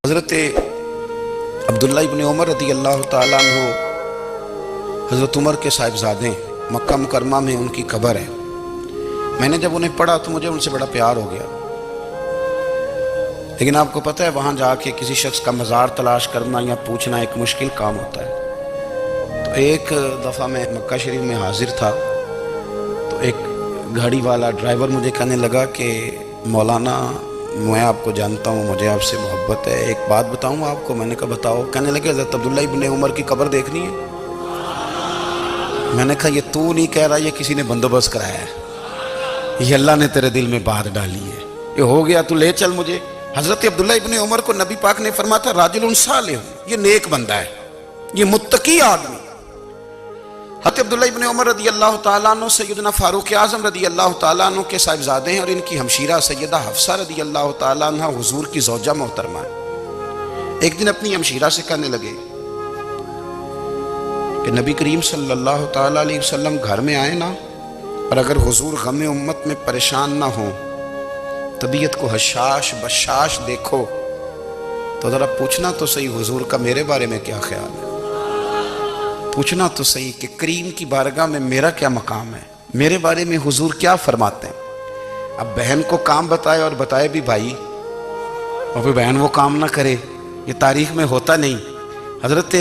حضرت عبداللہ ابن عمر رضی اللہ تعالیٰ عنہ حضرت عمر کے صاحبزادے، مکہ مکرمہ میں ان کی قبر ہے۔ میں نے جب انہیں پڑھا تو مجھے ان سے بڑا پیار ہو گیا، لیکن آپ کو پتہ ہے وہاں جا کے کسی شخص کا مزار تلاش کرنا یا پوچھنا ایک مشکل کام ہوتا ہے۔ تو ایک دفعہ میں مکہ شریف میں حاضر تھا تو ایک گاڑی والا ڈرائیور مجھے کہنے لگا کہ مولانا میں آپ کو جانتا ہوں، مجھے آپ سے محبت ہے، ایک بات بتاؤں آپ کو۔ میں نے کہا بتاؤ۔ کہنے لگے حضرت عبداللہ ابن عمر کی قبر دیکھنی ہے۔ میں نے کہا یہ تو نہیں کہہ رہا، یہ کسی نے بندوبست کرایا ہے، یہ اللہ نے تیرے دل میں بات ڈالی ہے، یہ ہو گیا، تو لے چل مجھے۔ حضرت عبداللہ ابن عمر کو نبی پاک نے فرمایا تھا راجل صالح، یہ نیک بندہ ہے، یہ متقی آدمی۔ حضرت عبداللہ ابن عمر رضی اللہ تعالیٰ عنہ سیدنا فاروق اعظم رضی اللہ تعالیٰ عنہ کے صاحبزادے ہیں، اور ان کی ہمشیرہ سیدہ حفصہ رضی اللہ تعالیٰ عنہ حضور کی زوجہ محترمہ ہے۔ ایک دن اپنی ہمشیرہ سے کہنے لگے کہ نبی کریم صلی اللہ تعالیٰ علیہ وسلم گھر میں آئے نا، اور اگر حضور غم امت میں پریشان نہ ہوں، طبیعت کو حشاش بشاش دیکھو، تو ذرا پوچھنا تو صحیح حضور کا میرے بارے میں کیا خیال ہے، پوچھنا تو صحیح کہ کریم کی بارگاہ میں میرا کیا مقام ہے، میرے بارے میں حضور کیا فرماتے ہیں۔ اب بہن کو کام بتائے، اور بتائے بھی بھائی، اور پھر بہن وہ کام نہ کرے، یہ تاریخ میں ہوتا نہیں۔ حضرت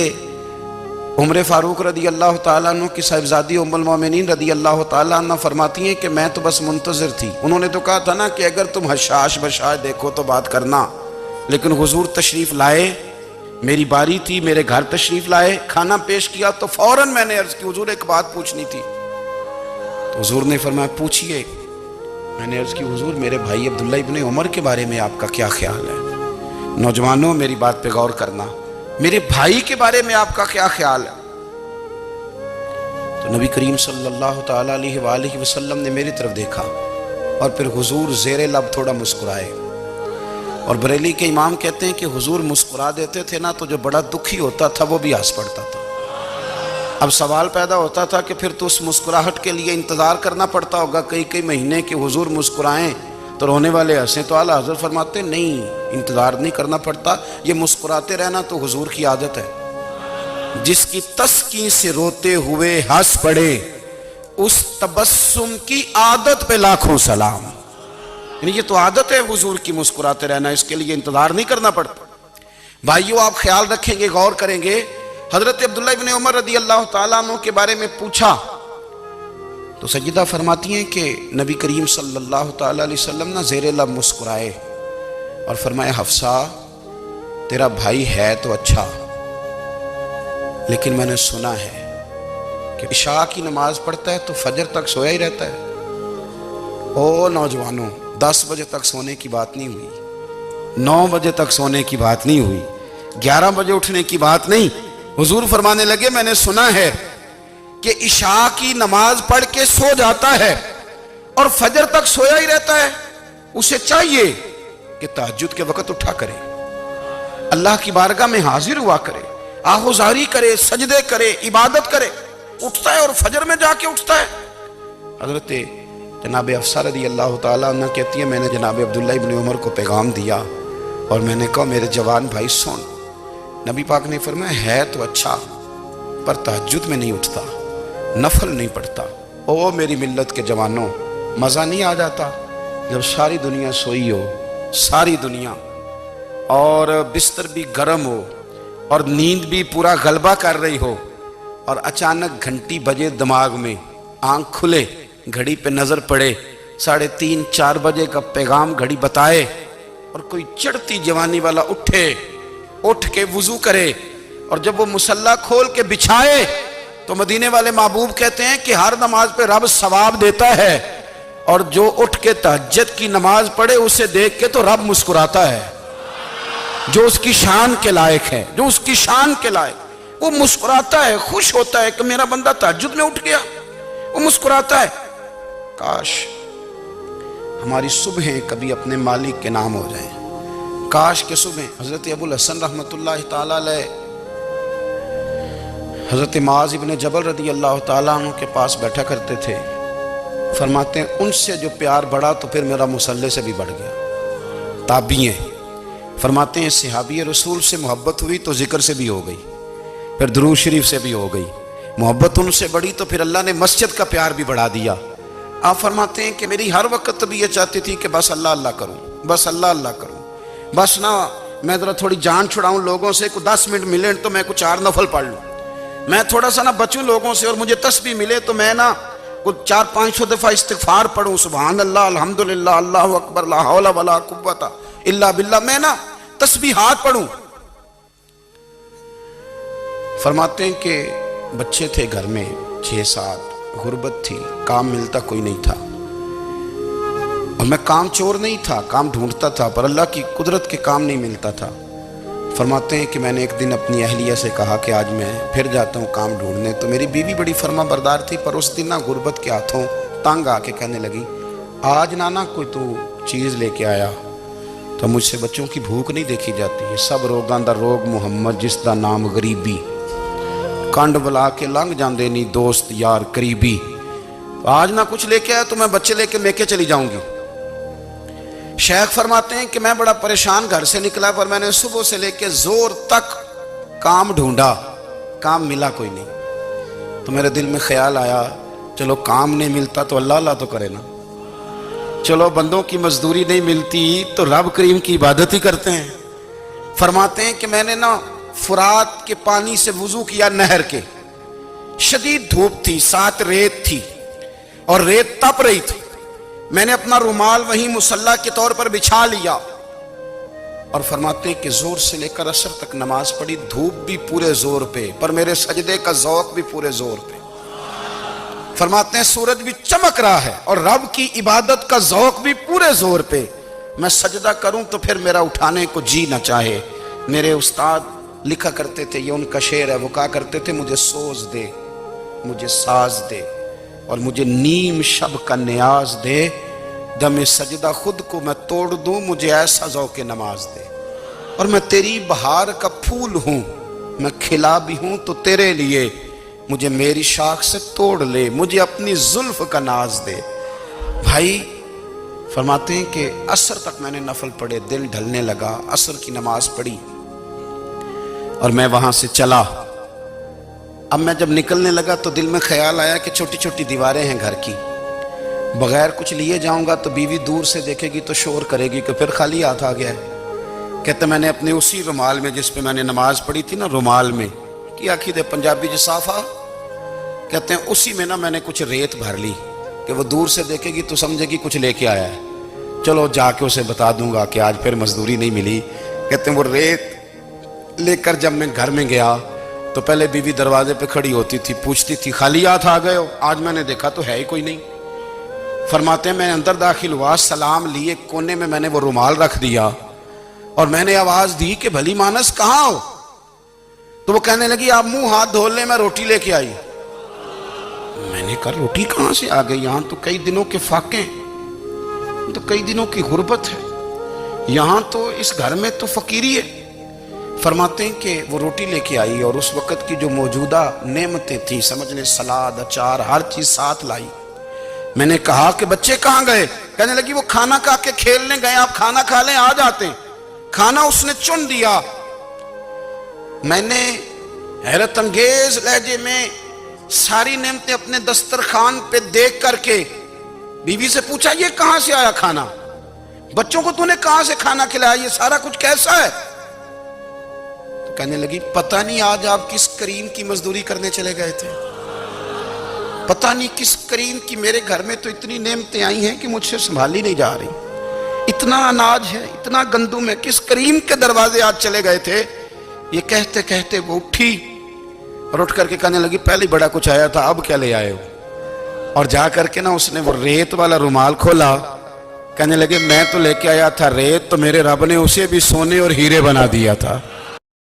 عمر فاروق رضی اللہ تعالیٰ عنہ کی صاحبزادی ام المومنین رضی اللہ تعالیٰ عنہ فرماتی ہیں کہ میں تو بس منتظر تھی، انہوں نے تو کہا تھا نا کہ اگر تم حشاش بشاش دیکھو تو بات کرنا، لیکن حضور تشریف لائے، میری باری تھی، میرے گھر تشریف لائے، کھانا پیش کیا تو فوراً میں نے عرض کی حضور ایک بات پوچھنی تھی۔ تو حضور نے فرمایا پوچھئے۔ میں نے عرض کی حضور میرے بھائی عبداللہ ابن عمر کے بارے میں آپ کا کیا خیال ہے؟ نوجوانوں میری بات پہ غور کرنا، میرے بھائی کے بارے میں آپ کا کیا خیال ہے؟ تو نبی کریم صلی اللہ تعالیٰ علیہ وآلہ وسلم نے میری طرف دیکھا، اور پھر حضور زیر لب تھوڑا مسکرائے، اور بریلی کے امام کہتے ہیں کہ حضور مسکرا دیتے تھے نا تو جو بڑا دکھی ہوتا تھا وہ بھی ہنس پڑتا تھا۔ اب سوال پیدا ہوتا تھا کہ پھر تو اس مسکراہٹ کے لیے انتظار کرنا پڑتا ہوگا کئی مہینے کہ حضور مسکرائیں تو رونے والے ہنسیں، تو اعلیٰ حضرت فرماتے نہیں، انتظار نہیں کرنا پڑتا، یہ مسکراتے رہنا تو حضور کی عادت ہے۔ جس کی تسکین سے روتے ہوئے ہنس پڑے، اس تبسم کی عادت پہ لاکھوں سلام۔ یعنی یہ تو عادت ہے حضور کی مسکراتے رہنا، اس کے لیے انتظار نہیں کرنا پڑتا۔ بھائیو آپ خیال رکھیں گے، غور کریں گے، حضرت عبداللہ ابن عمر رضی اللہ تعالیٰ عنہ کے بارے میں پوچھا تو سیدہ فرماتی ہیں کہ نبی کریم صلی اللہ تعالیٰ علیہ وسلم نہ زیر لب مسکرائے اور فرمایا حفصہ تیرا بھائی ہے تو اچھا، لیکن میں نے سنا ہے کہ عشاء کی نماز پڑھتا ہے تو فجر تک سویا ہی رہتا ہے۔ او نوجوانوں، 10 بجے تک سونے کی بات نہیں ہوئی، 9 بجے تک سونے کی بات نہیں ہوئی، 11 بجے اٹھنے کی بات نہیں۔ حضور فرمانے لگے میں نے سنا ہے کہ عشاء کی نماز پڑھ کے سو جاتا ہے اور فجر تک سویا ہی رہتا ہے، اسے چاہیے کہ تہجد کے وقت اٹھا کرے، اللہ کی بارگاہ میں حاضر ہوا کرے، آہوزاری کرے، سجدے کرے، عبادت کرے، اٹھتا ہے اور فجر میں جا کے اٹھتا ہے۔ حضرت جناب حفصہ رضی اللہ تعالیٰ عنہ کہتی ہے میں نے جناب عبداللہ ابن عمر کو پیغام دیا اور میں نے کہا میرے جوان بھائی سن، نبی پاک نے فرمایا ہے تو اچھا پر تہجد میں نہیں اٹھتا، نفل نہیں پڑھتا۔ او میری ملت کے جوانوں، مزہ نہیں آ جاتا جب ساری دنیا سوئی ہو، ساری دنیا، اور بستر بھی گرم ہو اور نیند بھی پورا غلبہ کر رہی ہو، اور اچانک گھنٹی بجے دماغ میں، آنکھ کھلے، گھڑی پہ نظر پڑے، 3:30 4 بجے کا پیغام گھڑی بتائے، اور کوئی چڑھتی جوانی والا اٹھ کے وضو کرے، اور جب وہ مصلی کھول کے بچھائے تو مدینے والے محبوب کہتے ہیں کہ ہر نماز پہ رب ثواب دیتا ہے، اور جو اٹھ کے تہجد کی نماز پڑھے اسے دیکھ کے تو رب مسکراتا ہے، جو اس کی شان کے لائق ہے، جو اس کی شان کے لائق، وہ مسکراتا ہے، خوش ہوتا ہے کہ میرا بندہ تہجد میں اٹھ گیا، وہ مسکراتا ہے۔ کاش ہماری صبحیں کبھی اپنے مالک کے نام ہو جائیں، کاش کے صبح۔ حضرت ابو الحسن رحمۃ اللہ تعالیٰ علیہ حضرت معاذ ابن جبل رضی اللہ تعالیٰ عنہ کے پاس بیٹھا کرتے تھے، فرماتے ہیں ان سے جو پیار بڑھا تو پھر میرا مصلی سے بھی بڑھ گیا۔ تابعی ہیں، فرماتے ہیں صحابی رسول سے محبت ہوئی تو ذکر سے بھی ہو گئی، پھر درود شریف سے بھی ہو گئی، محبت ان سے بڑھی تو پھر اللہ نے مسجد کا پیار بھی بڑھا دیا۔ آپ فرماتے ہیں کہ میری ہر وقت بھی یہ چاہتی تھی کہ بس اللہ اللہ کروں، بس اللہ اللہ کروں، بس نہ میں ذرا تھوڑی جان چھڑاؤں لوگوں سے، کوئی 10 منٹ ملے تو میں کچھ 4 نفل پڑھ لوں، میں تھوڑا سا نہ بچوں لوگوں سے، اور مجھے تسبیح ملے تو میں نہ کچھ 400-500 دفعہ استغفار پڑھوں، سبحان اللہ، الحمدللہ، اللہ اکبر، لا حول ولا قوت الا باللہ، میں نہ تسبیحات پڑھوں۔ فرماتے ہیں کہ بچے تھے گھر میں 6-7، غربت تھی، کام ملتا کوئی نہیں تھا، اور میں کام چور نہیں تھا، کام ڈھونڈتا تھا، پر اللہ کی قدرت کے کام نہیں ملتا تھا۔ فرماتے ہیں کہ میں نے ایک دن اپنی اہلیہ سے کہا کہ آج میں پھر جاتا ہوں کام ڈھونڈنے، تو میری بیوی بڑی فرما بردار تھی، پر اس دن نہ غربت کے ہاتھوں تنگ آ کے کہنے لگی آج نانا کوئی تو چیز لے کے آیا، تو مجھ سے بچوں کی بھوک نہیں دیکھی جاتی ہے، سب روگاں دا روگ محمد جس دا نام غریبی، کنڈ بلا کے لنگ جاندے نہیں دوست یار قریبی، آج نہ کچھ لے کے آیا تو میں بچے لے کے میکے چلی جاؤں گی۔ شیخ فرماتے ہیں کہ میں بڑا پریشان گھر سے نکلا، پر میں نے صبح سے لے کے زور تک کام ڈھونڈا، کام ملا کوئی نہیں، تو میرے دل میں خیال آیا چلو کام نہیں ملتا تو اللہ اللہ تو کرے نا، چلو بندوں کی مزدوری نہیں ملتی تو رب کریم کی عبادت ہی کرتے ہیں۔ فرماتے ہیں کہ میں نے نا فرات کے پانی سے وضو کیا، نہر کے، شدید دھوپ تھی، ساتھ ریت تھی اور ریت تپ رہی تھی، میں نے اپنا رومال وہیں مصلی کے طور پر بچھا لیا، اور فرماتے ہیں کہ زور سے لے کر عصر تک نماز پڑھی، دھوپ بھی پورے زور پہ، پر میرے سجدے کا ذوق بھی پورے زور پہ۔ فرماتے ہیں سورج بھی چمک رہا ہے اور رب کی عبادت کا ذوق بھی پورے زور پہ، میں سجدہ کروں تو پھر میرا اٹھانے کو جی نہ چاہے۔ میرے استاد لکھا کرتے تھے، یہ ان کا شعر ہے، وہ کہا کرتے تھے مجھے سوز دے، مجھے ساز دے، اور مجھے نیم شب کا نیاز دے، دم سجدہ خود کو میں توڑ دوں، مجھے ایسا ذوق نماز دے، اور میں تیری بہار کا پھول ہوں، میں کھلا بھی ہوں تو تیرے لیے، مجھے میری شاخ سے توڑ لے، مجھے اپنی زلف کا ناز دے۔ بھائی فرماتے ہیں کہ عصر تک میں نے نفل پڑھے، دل ڈھلنے لگا، عصر کی نماز پڑھی اور میں وہاں سے چلا۔ اب میں جب نکلنے لگا تو دل میں خیال آیا کہ چھوٹی چھوٹی دیواریں ہیں گھر کی، بغیر کچھ لیے جاؤں گا تو بیوی دور سے دیکھے گی تو شور کرے گی کہ پھر خالی ہاتھ آ گیا ہے۔ کہتے میں نے اپنے اسی رومال میں جس پہ میں نے نماز پڑھی تھی نا، رومال میں کی آخی دے پنجابی جو صافہ کہتے ہیں، اسی میں نا میں نے کچھ ریت بھر لی کہ وہ دور سے دیکھے گی تو سمجھے گی کچھ لے کے آیا ہے، چلو جا کے اسے بتا دوں گا کہ آج پھر مزدوری نہیں ملی۔ کہتے ہیں وہ ریت لے کر جب میں گھر میں گیا تو پہلے بیوی دروازے پہ کھڑی ہوتی تھی، پوچھتی تھی خالی ہاتھ آ گئے ہو؟ آج میں نے دیکھا تو ہے ہی کوئی نہیں۔ فرماتے ہیں میں اندر داخل ہوا، سلام لیے، کونے میں نے وہ رومال رکھ دیا اور میں نے آواز دی کہ بھلی مانس کہاں ہو؟ تو وہ کہنے لگی آپ منہ ہاتھ دھو لیں، میں روٹی لے کے آئی۔ میں نے کہا روٹی کہاں سے آ گئی؟ یہاں تو کئی دنوں کے فاقے ہیں، تو کئی دنوں کی غربت ہے، یہاں تو اس گھر میں تو فقیری ہے۔ فرماتے ہیں کہ وہ روٹی لے کے آئی اور اس وقت کی جو موجودہ نعمتیں تھیں، سمجھ لیں سلاد، اچار، ہر چیز ساتھ لائی۔ میں نے کہا کہ بچے کہاں گئے؟ کہنے لگی وہ کھانا کھا کے کھیلنے گئے، آپ کھانا کھا لیں آ جاتے ہیں۔ کھانا اس نے چن دیا۔ میں نے حیرت انگیز لہجے میں ساری نعمتیں اپنے دسترخوان پہ دیکھ کر کے بیوی سے پوچھا یہ کہاں سے آیا کھانا؟ بچوں کو تو نے کہاں سے کھانا کھلایا؟ یہ سارا کچھ کیسا ہے؟ تو کہنے لگی پتہ نہیں آج آپ کس کریم کی مزدوری کرنے چلے گئے تھے، پتہ نہیں کس کریم کی، میرے گھر میں تو اتنی نعمتیں آئی ہیں کہ مجھ سے سنبھالی نہیں جا رہی، اتنا اناج ہے، اتنا گندم ہے، کس کریم کے دروازے آج چلے گئے تھے؟ یہ کہتے کہتے وہ اٹھی اور اٹھ کر کے کہنے لگی پہلے بڑا کچھ آیا تھا، اب کیا لے آئے ہو؟ اور جا کر کے نا اس نے وہ ریت والا رومال کھولا، کہنے لگے میں تو لے کے آیا تھا ریت، تو میرے رب نے اسے بھی سونے اور ہیرے بنا دیا تھا۔